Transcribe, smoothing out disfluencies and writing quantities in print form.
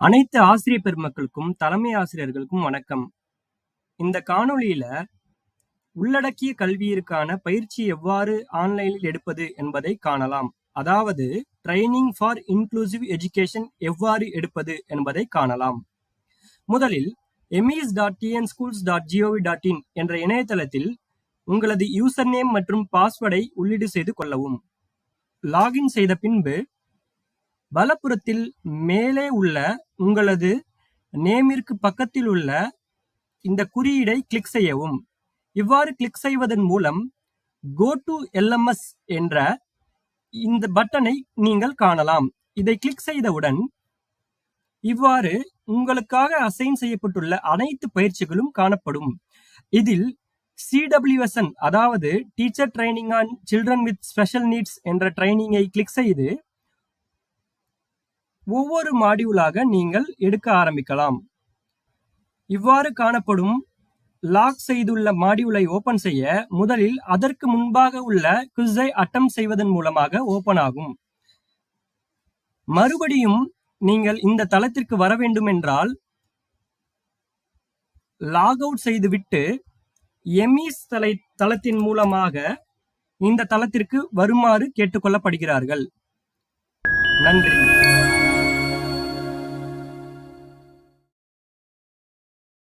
அனைத்து ஆசிரியர் பெருமக்களுக்கும், தலைமை ஆசிரியர்களுக்கும் வணக்கம். இந்த காணொளியில உள்ளடக்கிய கல்வியிற்கான பயிற்சி எவ்வாறு ஆன்லைனில் எடுப்பது என்பதை காணலாம். அதாவது ட்ரைனிங் ஃபார் இன்க்ளூசிவ் எஜுகேஷன் எவ்வாறு எடுப்பது என்பதை காணலாம். முதலில் emis.tnschools.gov.in என்ற இணையதளத்தில் உங்களது யூசர் நேம் மற்றும் பாஸ்வேர்டை உள்ளீடு செய்து கொள்ளவும். லாகின் செய்த பின்பு வலப்புறத்தில் மேலே உள்ள உங்களது நேமிற்கு பக்கத்தில் உள்ள இந்த குறியீடை கிளிக் செய்யவும். இவ்வாறு கிளிக் செய்வதன் மூலம் கோ டு எல்எம்எஸ் என்ற இந்த பட்டனை நீங்கள் காணலாம். இதை கிளிக் செய்தவுடன் இவ்வாறு உங்களுக்காக அசைன் செய்யப்பட்டுள்ள அனைத்து பயிற்சிகளும் காணப்படும். இதில் CWSN அதாவது teacher training on children with special needs என்ற ட்ரைனிங்கை கிளிக் செய்து ஒவ்வொரு மாடியூலாக நீங்கள் எடுக்க ஆரம்பிக்கலாம். இவ்வாறு காணப்படும் லாக் செய்துள்ள மாடியூலை ஓபன் செய்ய முதலில் அதற்கு முன்பாக உள்ள குவிஸை அட்டெம்ப்ட் செய்வதன் மூலமாக ஓபன் ஆகும். மறுபடியும் நீங்கள் இந்த தளத்திற்கு வர வேண்டும் என்றால் லாக் அவுட் செய்துவிட்டு எமிஸ் தளத்தின் மூலமாக இந்த தளத்திற்கு வருமாறு கேட்டுக்கொள்ளப்படுகிறார்கள். நன்றி.